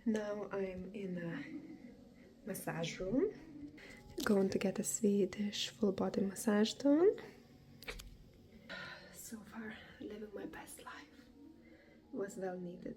Now I'm in a massage room, going to get a Swedish full body massage done. So far, living my best life. Was well needed.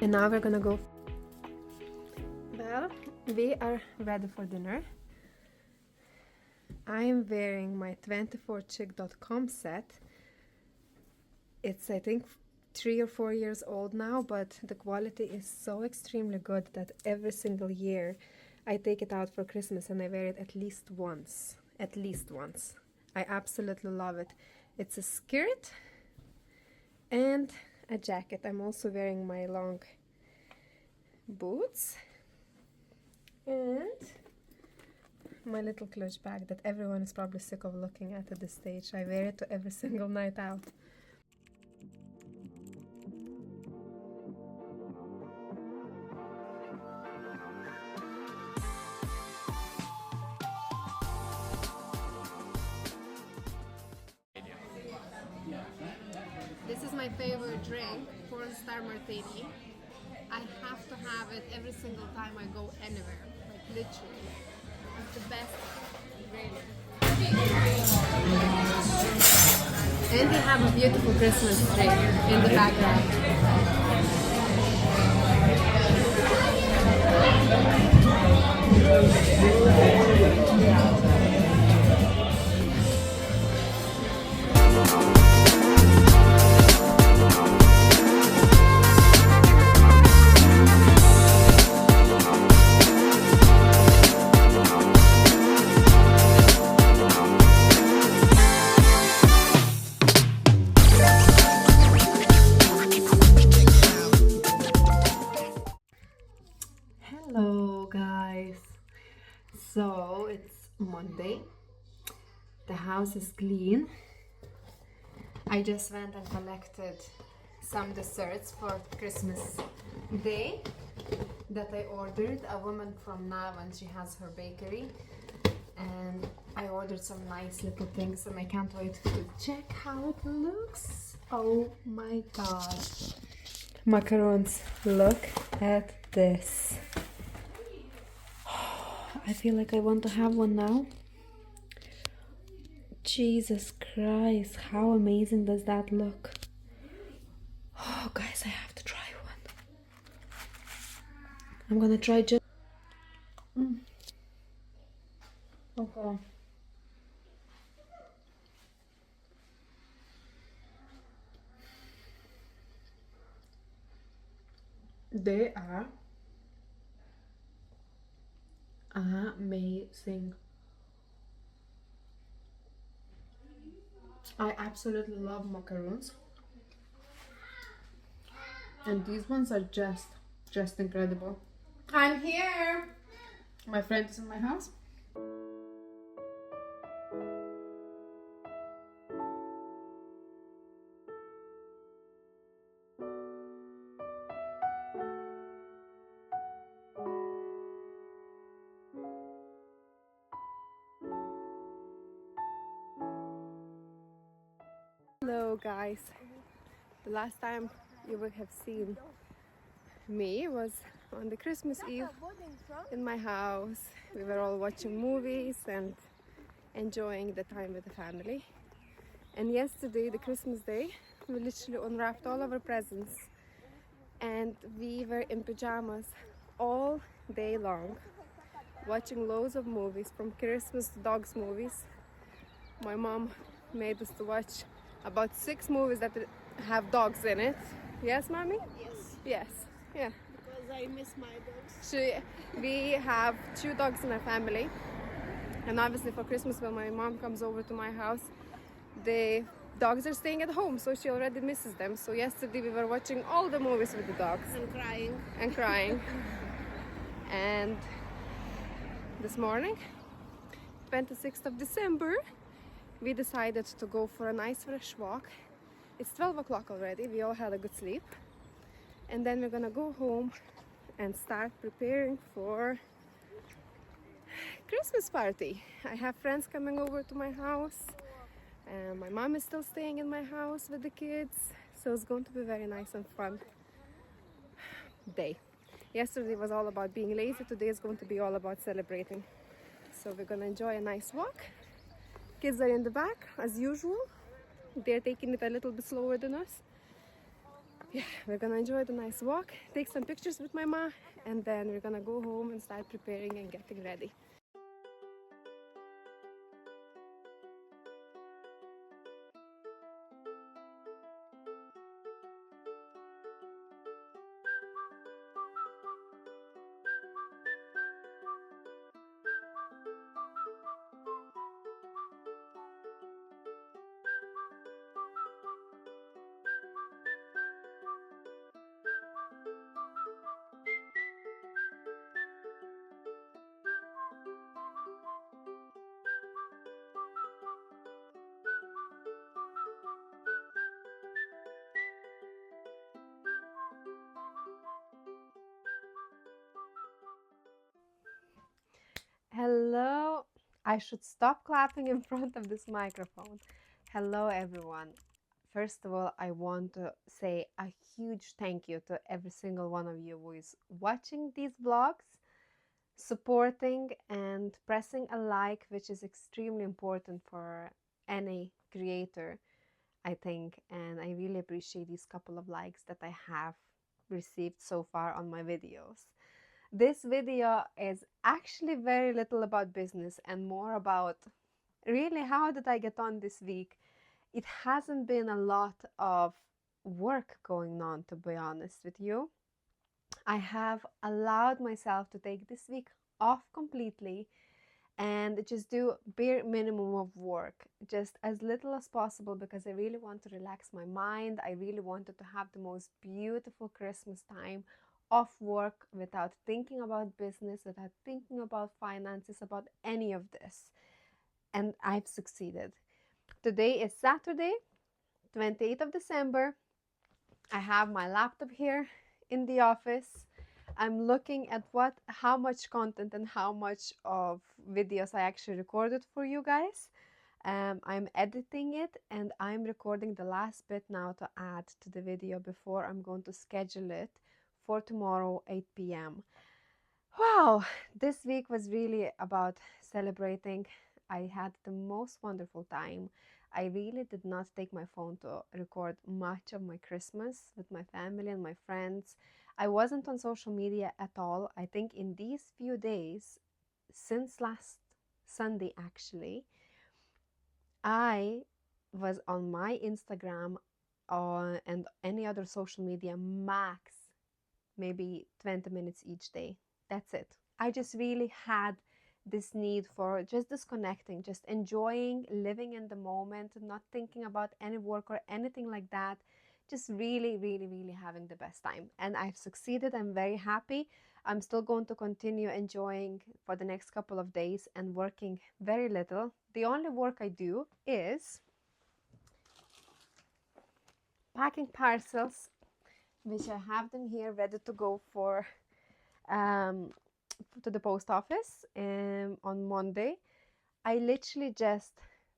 And now we're gonna go. Well, we are ready for dinner. I am wearing my 24chick.com set. It's, I think, 3 or 4 years old now, but the quality is so extremely good that every single year I take it out for Christmas and I wear it at least once. At least once. I absolutely love it. It's a skirt and a jacket. I'm also wearing my long boots and my little clutch bag that everyone is probably sick of looking at this stage. I wear it to every single night out. This is my favorite drink, 4-star martini. I have to have it every single time I go anywhere, like literally. It's the best, really. And we have a beautiful Christmas tree in the background. Hello guys, so it's Monday, the house is clean. I just went and collected some desserts for Christmas Day that I ordered. A woman from Navan, she has her bakery, and I ordered some nice little things and I can't wait to check how it looks. Oh my gosh, macarons, look at this. I feel like I want to have one now. Jesus Christ, how amazing does that look? Oh, guys, I have to try one. I'm gonna try just... Okay. They are amazing. I absolutely love macaroons, and these ones are just incredible. I'm here. My friend is in my house. Hello guys, the last time you would have seen me was on the Christmas Eve in my house. We were all watching movies and enjoying the time with the family. And yesterday, the Christmas Day, we literally unwrapped all of our presents and we were in pajamas all day long, watching loads of movies, from Christmas to dogs movies. My mom made us to watch about 6 movies that have dogs in it. Yes, mommy? Yes, Yes. Yeah. because I miss my dogs. We have 2 dogs in our family, and obviously for Christmas when my mom comes over to my house, the dogs are staying at home, so she already misses them. So yesterday we were watching all the movies with the dogs And crying. and crying. And this morning, 26th of December, we decided to go for a nice fresh walk. It's 12 o'clock already, we all had a good sleep. And then we're gonna go home and start preparing for Christmas party. I have friends coming over to my house. My mom is still staying in my house with the kids, so it's going to be very nice and fun day. Yesterday was all about being lazy. Today is going to be all about celebrating. So we're gonna enjoy a nice walk. Kids are in the back as usual. They're taking it a little bit slower than us. Yeah, we're gonna enjoy the nice walk, take some pictures with my ma, and then we're gonna go home and start preparing and getting ready. Hello. I should stop clapping in front of this microphone. Hello, everyone. First of all, I want to say a huge thank you to every single one of you who is watching these vlogs, supporting and pressing a like, which is extremely important for any creator, I think. And I really appreciate these couple of likes that I have received so far on my videos. This video is actually very little about business and more about really how did I get on this week. It hasn't been a lot of work going on, to be honest with you. I have allowed myself to take this week off completely and just do bare minimum of work, just as little as possible, because I really want to relax my mind. I really wanted to have the most beautiful Christmas time off work without thinking about business, without thinking about finances, about any of this. And I've succeeded. Today is Saturday, 28th of December. I have my laptop here in the office. I'm looking at how much content and how much of videos I actually recorded for you guys. I'm editing it and I'm recording the last bit now to add to the video before I'm going to schedule it for tomorrow 8 p.m. Wow, this week was really about celebrating. I had the most wonderful time. I really did not take my phone to record much of my Christmas with my family and my friends. I wasn't on social media at all. I think in these few days, since last Sunday actually, I was on my Instagram and any other social media max maybe 20 minutes each day. That's it. I just really had this need for just disconnecting, just enjoying living in the moment, not thinking about any work or anything like that. Just really, really, really having the best time. And I've succeeded. I'm very happy. I'm still going to continue enjoying for the next couple of days and working very little. The only work I do is packing parcels, which I have them here ready to go for to the post office on Monday. I literally just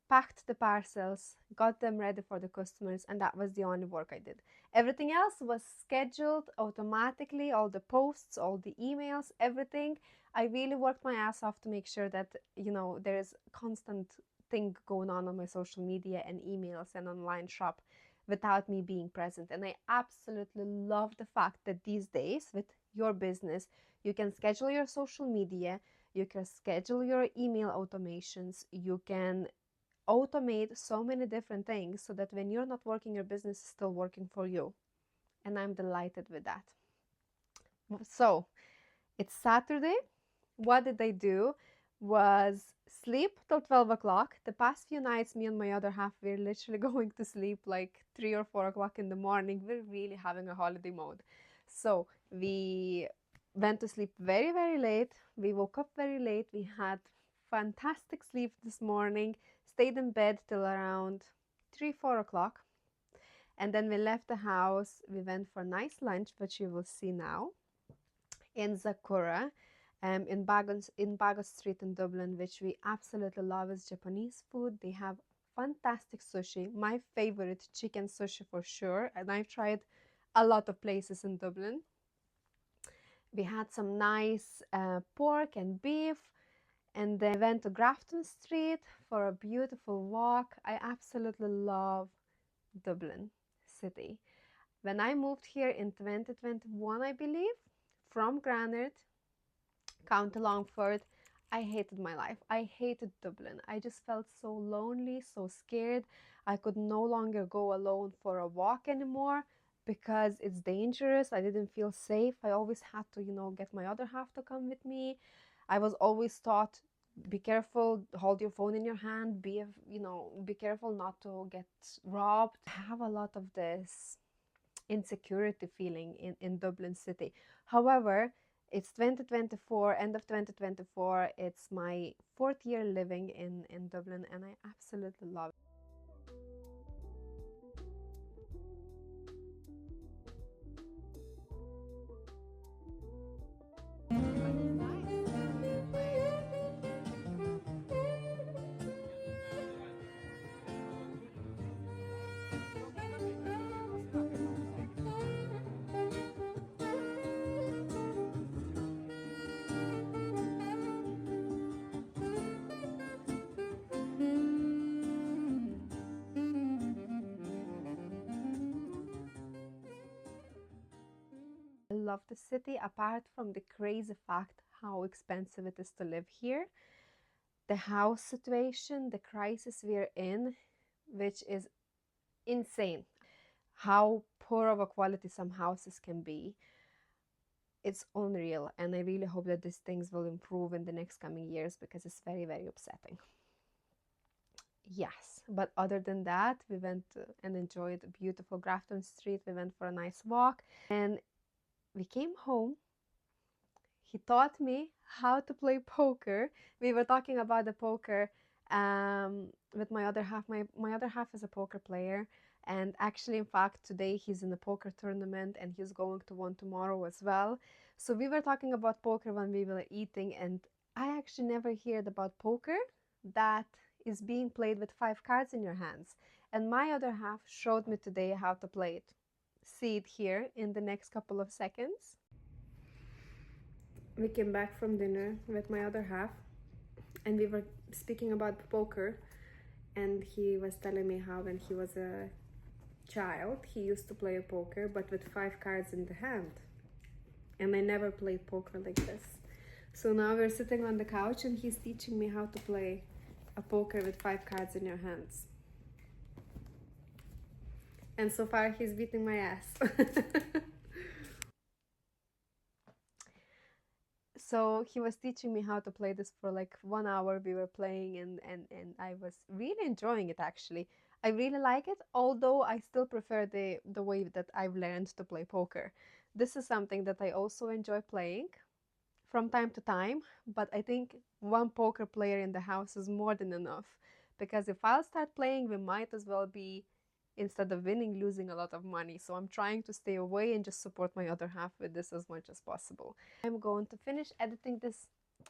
packed the parcels, got them ready for the customers, and that was the only work I did. Everything else was scheduled automatically, all the posts, all the emails, everything. I really worked my ass off to make sure that, there is constant thing going on my social media and emails and online shop without me being present. And I absolutely love the fact that these days with your business, you can schedule your social media, you can schedule your email automations, you can automate so many different things so that when you're not working, your business is still working for you. And I'm delighted with that. So it's Saturday. What did I do was sleep till 12 o'clock. The past few nights, me and my other half, we're literally going to sleep like 3 or 4 o'clock in the morning. We're really having a holiday mode. So we went to sleep very, very late. We woke up very late. We had fantastic sleep this morning, stayed in bed till around 3, 4 o'clock. And then we left the house. We went for a nice lunch, which you will see now, in Zakura, in Bagos Street in Dublin, which we absolutely love. Is Japanese food. They have fantastic sushi. My favorite, chicken sushi for sure. And I've tried a lot of places in Dublin. We had some nice pork and beef, and then went to Grafton Street for a beautiful walk. I absolutely love Dublin city. When I moved here in 2021, I believe, from Granard, County Longford, I hated my life. I hated Dublin. I just felt so lonely, so scared. I could no longer go alone for a walk anymore because it's dangerous. I didn't feel safe. I always had to, get my other half to come with me. I was always taught, be careful, hold your phone in your hand, be careful not to get robbed. I have a lot of this insecurity feeling in Dublin city. However, it's 2024, end of 2024. It's my 4th year living in Dublin, and I absolutely love it. I love the city, apart from the crazy fact how expensive it is to live here. The house situation, the crisis we're in, which is insane. How poor of a quality some houses can be. It's unreal, and I really hope that these things will improve in the next coming years because it's very, very upsetting. Yes, but other than that, we went and enjoyed beautiful Grafton Street. We went for a nice walk, and we came home. He taught me how to play poker. We were talking about the poker with my other half. My other half is a poker player, and actually, in fact, today he's in a poker tournament and he's going to one tomorrow as well. So we were talking about poker when we were eating, and I actually never heard about poker that is being played with 5 cards in your hands. And my other half showed me today how to play it. See it here in the next couple of seconds. We came back from dinner with my other half, and we were speaking about poker, and he was telling me how when he was a child he used to play a poker but with 5 cards in the hand, and I never played poker like this. So now we're sitting on the couch and he's teaching me how to play a poker with 5 cards in your hands, and so far he's beating my ass. So he was teaching me how to play this for like 1 hour. We were playing, and I was really enjoying it actually. I really like it, although I still prefer the way that I've learned to play poker. This is something that I also enjoy playing from time to time, but I think one poker player in the house is more than enough, because if I'll start playing, we might as well be, instead of winning, losing a lot of money. So I'm trying to stay away and just support my other half with this as much as possible. I'm going to finish editing this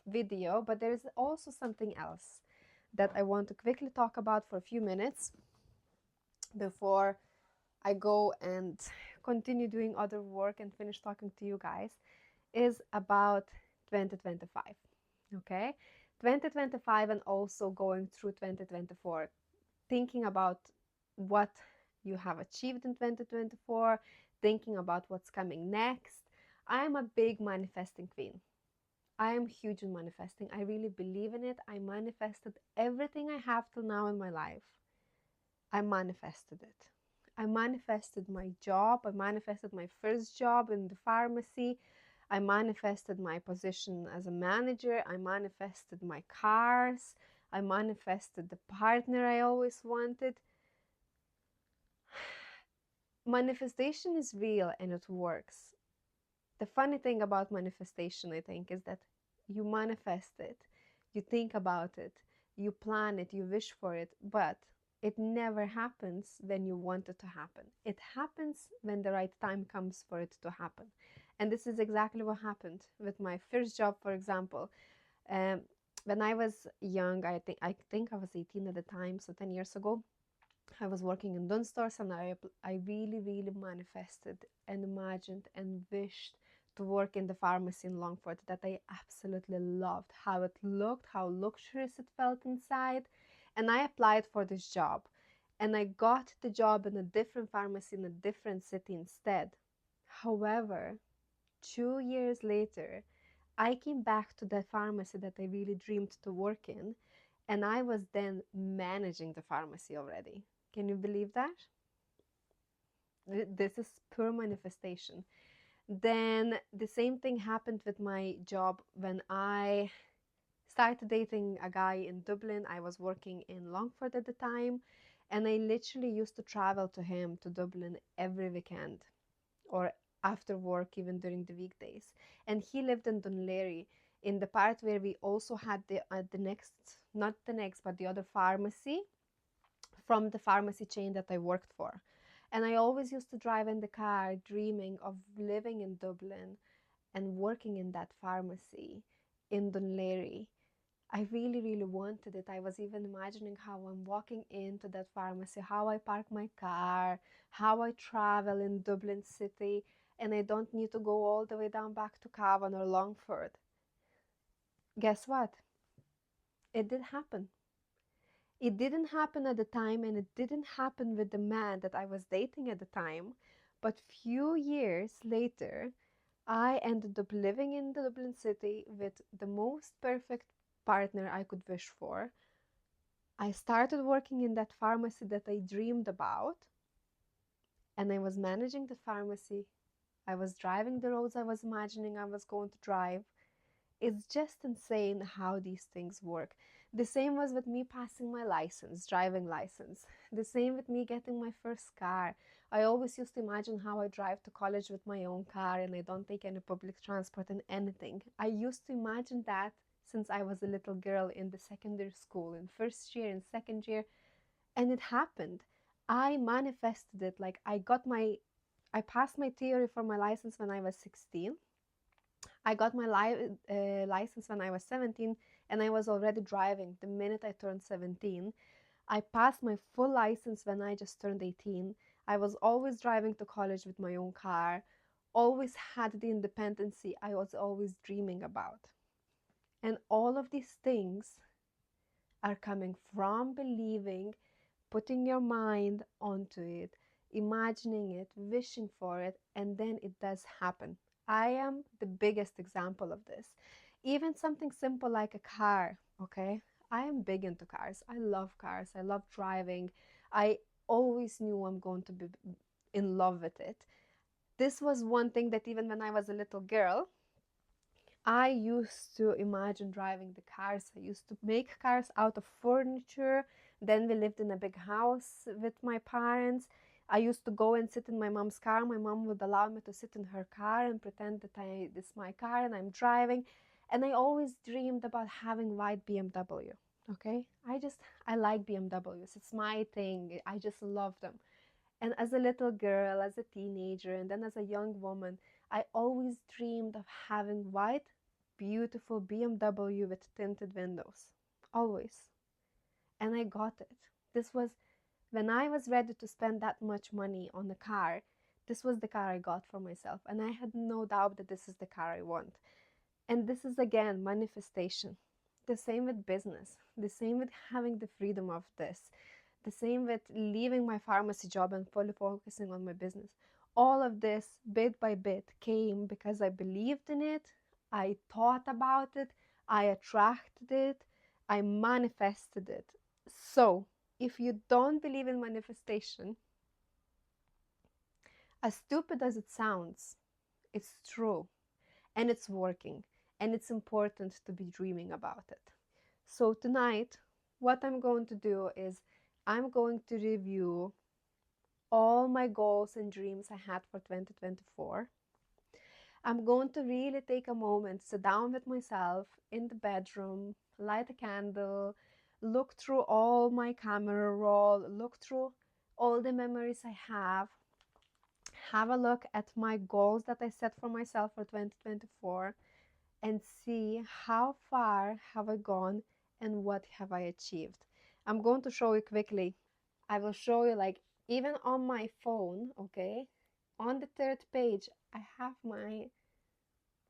video, but there is also something else that I want to quickly talk about for a few minutes before I go and continue doing other work and finish talking to you guys, is about 2025. Okay, 2025, and also going through 2024, thinking about what you have achieved in 2024, thinking about what's coming next. I'm a big manifesting queen. I am huge in manifesting. I really believe in it. I manifested everything I have till now in my life. I manifested it. I manifested my job. I manifested my first job in the pharmacy. I manifested my position as a manager. I manifested my cars. I manifested the partner I always wanted. Manifestation is real and it works. The funny thing about manifestation, I think, is that you manifest it, you think about it, you plan it, you wish for it, but it never happens when you want it to happen. It happens when the right time comes for it to happen. And this is exactly what happened with my first job, for example. Um, when I was young, I think I was 18 at the time, so 10 years ago, I was working in Dunn stores, and I really, really manifested and imagined and wished to work in the pharmacy in Longford that I absolutely loved how it looked, how luxurious it felt inside. And I applied for this job, and I got the job in a different pharmacy in a different city instead. However, 2 years later, I came back to the pharmacy that I really dreamed to work in, and I was then managing the pharmacy already. Can you believe that? This is pure manifestation. Then the same thing happened with my job when I started dating a guy in Dublin. I was working in Longford at the time, and I literally used to travel to him to Dublin every weekend or after work, even during the weekdays. And he lived in Dunleary, in the part where we also had the next, not the next, but the other pharmacy from the pharmacy chain that I worked for. And I always used to drive in the car dreaming of living in Dublin and working in that pharmacy in Dunleary. I really, really wanted it. I was even imagining how I'm walking into that pharmacy, how I park my car, how I travel in Dublin city, and I don't need to go all the way down back to Cavan or Longford. Guess what? It did happen. It didn't happen at the time, and it didn't happen with the man that I was dating at the time. But few years later, I ended up living in the Dublin city with the most perfect partner I could wish for. I started working in that pharmacy that I dreamed about, and I was managing the pharmacy. I was driving the roads I was imagining I was going to drive. It's just insane how these things work. The same was with me passing my license, driving license. The same with me getting my first car. I always used to imagine how I drive to college with my own car and I don't take any public transport and anything. I used to imagine that since I was a little girl in the secondary school, in first year and second year, and it happened. I manifested it. Like I passed my theory for my license when I was 16. I got my license when I was 17, and I was already driving the minute I turned 17. I passed my full license when I just turned 18. I was always driving to college with my own car, always had the independency I was always dreaming about. And all of these things are coming from believing, putting your mind onto it, imagining it, wishing for it, and then it does happen. I am the biggest example of this. Even something simple like a car, okay? I am big into cars. I love cars. I love driving. I always knew I'm going to be in love with it. This was one thing that even when I was a little girl, I used to imagine driving the cars. I used to make cars out of furniture. Then we lived in a big house with my parents. I used to go and sit in my mom's car. My mom would allow me to sit in her car and pretend that this is my car and I'm driving. And I always dreamed about having white BMW. Okay, I like BMWs. It's my thing. I just love them. And as a little girl, as a teenager, and then as a young woman, I always dreamed of having white, beautiful BMW with tinted windows. Always. And I got it. This was when I was ready to spend that much money on a car. This was the car I got for myself. And I had no doubt that this is the car I want. And this is again manifestation. The same with business. The same with having the freedom of this. The same with leaving my pharmacy job and fully focusing on my business. All of this, bit by bit, came because I believed in it, I thought about it, I attracted it, I manifested it. So, if you don't believe in manifestation, as stupid as it sounds, it's true and it's working, and it's important to be dreaming about it. So, tonight, what I'm going to do is I'm going to review all my goals and dreams I had for 2024. I'm going to really take a moment, sit down with myself in the bedroom, light a candle, look through all my camera roll, look through all the memories I have a look at my goals that I set for myself for 2024, and see how far have I gone and what have I achieved. I'm going to show you quickly. I will show you, like, even on my phone, okay? On the third page, I have my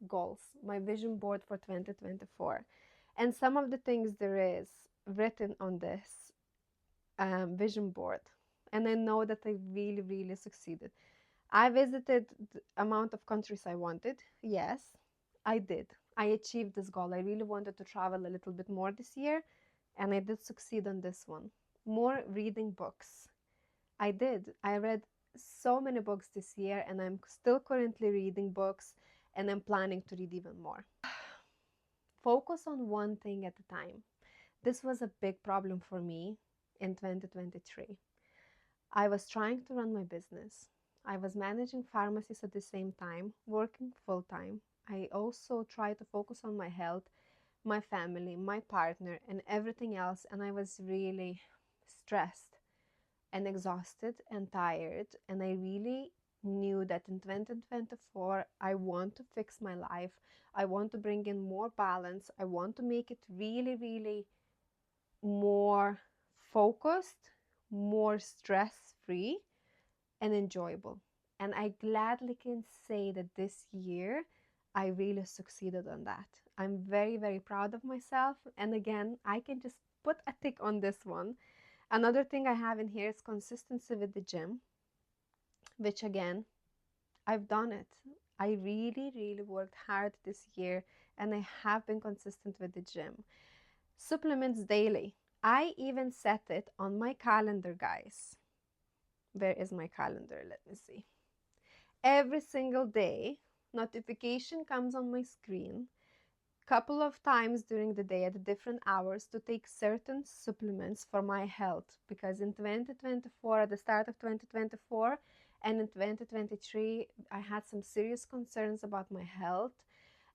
goals, my vision board for 2024. And some of the things there is written on this vision board. And I know that I really, really succeeded. I visited the amount of countries I wanted. Yes, I did. I achieved this goal. I really wanted to travel a little bit more this year, and I did succeed on this one. More reading books. I did. I read so many books this year, and I'm still currently reading books, and I'm planning to read even more. Focus on one thing at a time. This was a big problem for me in 2023. I was trying to run my business. I was managing pharmacies at the same time, working full time. I also tried to focus on my health, my family, my partner, and everything else, and I was really stressed and exhausted and tired, and I really knew that in 2024 I want to fix my life. I want to bring in more balance. I want to make it really, really more focused, more stress-free, and enjoyable. And I gladly can say that this year I really succeeded on that. I'm very, very proud of myself. And again, I can just put a tick on this one. Another thing I have in here is consistency with the gym, which again, I've done it. I really, really worked hard this year, and I have been consistent with the gym. Supplements daily. I even set it on my calendar, guys. Where is my calendar? Let me see. Every single day, notification comes on my screen couple of times during the day at different hours to take certain supplements for my health, because in 2024, at the start of 2024 and in 2023, I had some serious concerns about my health,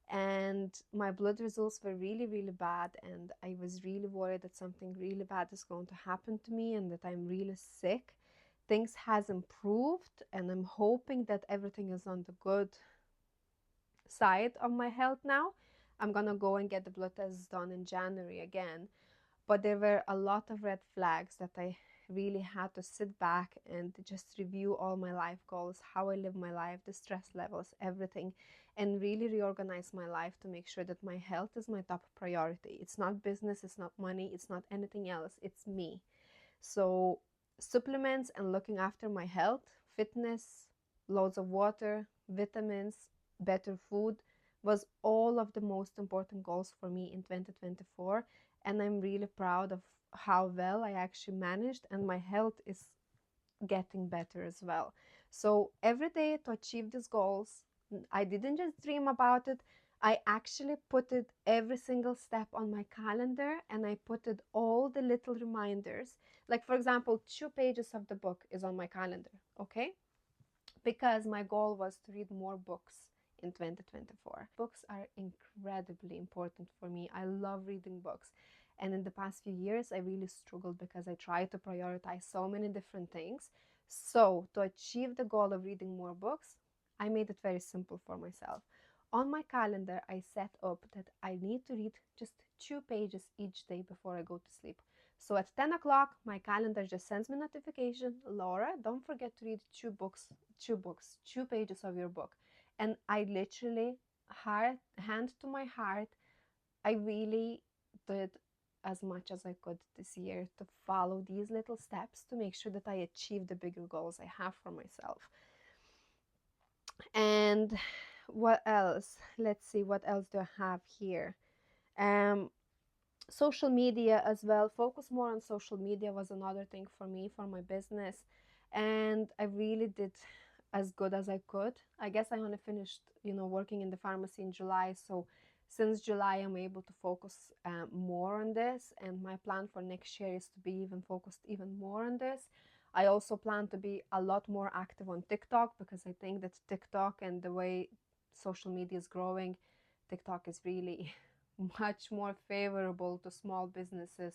and my blood results were really, really bad, and I was really worried that something really bad is going to happen to me and that I'm really sick. Things has improved, and I'm hoping that everything is on the good side of my health now. I'm gonna go and get the blood tests done in January again, but there were a lot of red flags that I really had to sit back and just review all my life goals, how I live my life, the stress levels, everything, and really reorganize my life to make sure that my health is my top priority. It's not business, it's not money, it's not anything else, it's me. So supplements and looking after my health, fitness, loads of water, vitamins, better food was all of the most important goals for me in 2024, and I'm really proud of how well I actually managed, and my health is getting better as well. So every day to achieve these goals, I didn't just dream about it. I actually put it every single step on my calendar, and I put it all the little reminders. Like, for example, 2 pages of the book is on my calendar, okay? Because my goal was to read more books in 2024. Books are incredibly important for me. I love reading books. And in the past few years, I really struggled because I tried to prioritize so many different things. So, to achieve the goal of reading more books, I made it very simple for myself. On my calendar, I set up that I need to read just 2 pages each day before I go to sleep. So at 10 o'clock, my calendar just sends me notification, Laura, don't forget to read 2 pages of your book. And I literally, hand to my heart, I really did as much as I could this year to follow these little steps to make sure that I achieve the bigger goals I have for myself. And what else? Let's see, what else do I have here? Um, Social media as well. Focus more on social media was another thing for me for my business, and I really did as good as I could. I guess I only finished, working in the pharmacy in July, so since July I'm able to focus more on this, and my plan for next year is to be even focused even more on this. I also plan to be a lot more active on TikTok because I think that TikTok and the way social media is growing, TikTok is really much more favorable to small businesses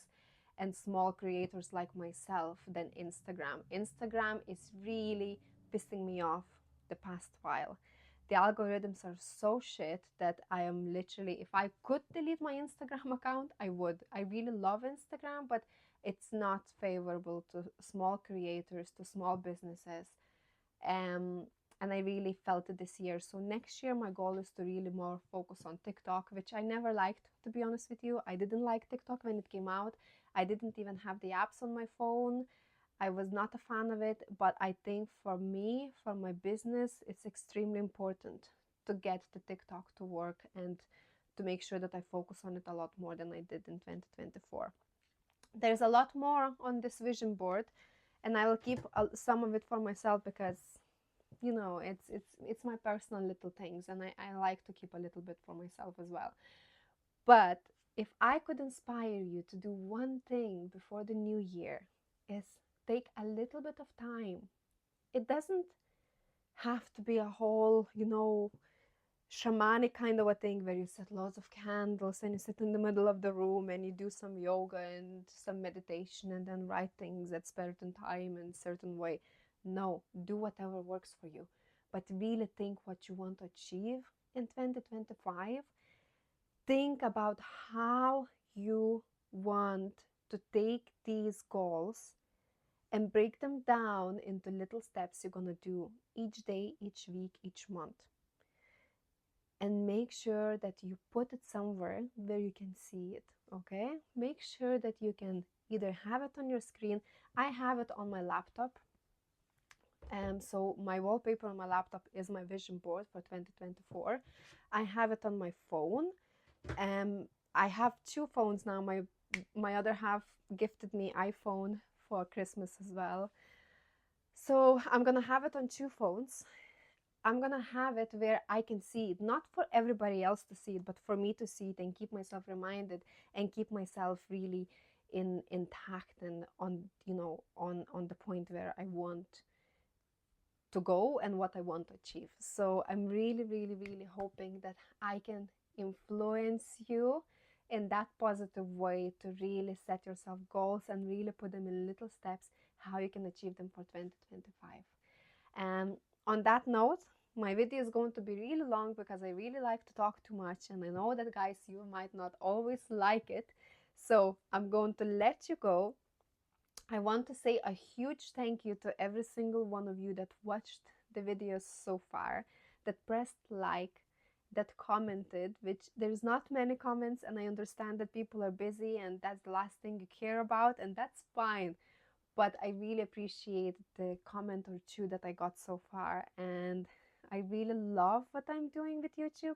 and small creators like myself than Instagram. Instagram is really pissing me off the past while. The algorithms are so shit that I am literally, if I could delete my Instagram account, I would. I really love Instagram, but it's not favorable to small creators, to small businesses. Um, and I really felt it this year. So next year, my goal is to really more focus on TikTok, which I never liked, to be honest with you. I didn't like TikTok when it came out. I didn't even have the apps on my phone. I was not a fan of it, but I think for me, for my business, it's extremely important to get the TikTok to work and to make sure that I focus on it a lot more than I did in 2024. There's a lot more on this vision board, and I will keep some of it for myself because it's my personal little things, and I like to keep a little bit for myself as well. But if I could inspire you to do one thing before the new year, is take a little bit of time. It doesn't have to be a whole, shamanic kind of a thing where you set lots of candles and you sit in the middle of the room and you do some yoga and some meditation and then write things at certain time and certain way. No, do whatever works for you, but really think what you want to achieve in 2025. Think about how you want to take these goals and break them down into little steps you're going to do each day, each week, each month. And make sure that you put it somewhere where you can see it, okay? Make sure that you can either have it on your screen. I have it on my laptop. So my wallpaper on my laptop is my vision board for 2024. I have it on my phone. I have two phones now. My other half gifted me iPhone for Christmas as well. So I'm gonna have it on two phones. I'm gonna have it where I can see it, not for everybody else to see it, but for me to see it and keep myself reminded and keep myself really intact and on the point where I want to go and what I want to achieve. So I'm really, really, really hoping that I can influence you in that positive way to really set yourself goals and really put them in little steps how you can achieve them for 2025. And on that note, my video is going to be really long because I really like to talk too much, and I know that, guys, you might not always like it. So I'm going to let you go. I want to say a huge thank you to every single one of you that watched the videos so far, that pressed like, that commented, which there's not many comments, and I understand that people are busy and that's the last thing you care about, and that's fine. But I really appreciate the comment or two that I got so far, and I really love what I'm doing with YouTube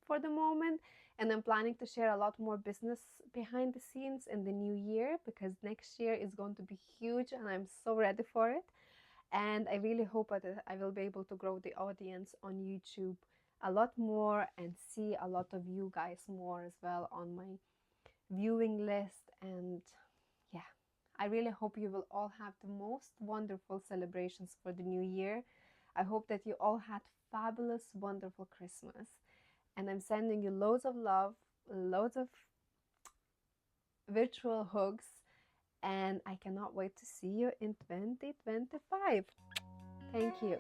for the moment, and I'm planning to share a lot more business behind the scenes in the new year because next year is going to be huge and I'm so ready for it. And I really hope that I will be able to grow the audience on YouTube a lot more and see a lot of you guys more as well on my viewing list. And yeah, I really hope you will all have the most wonderful celebrations for the new year. I hope that you all had fabulous, wonderful Christmas. And I'm sending you loads of love, loads of virtual hugs, and I cannot wait to see you in 2025. Thank you.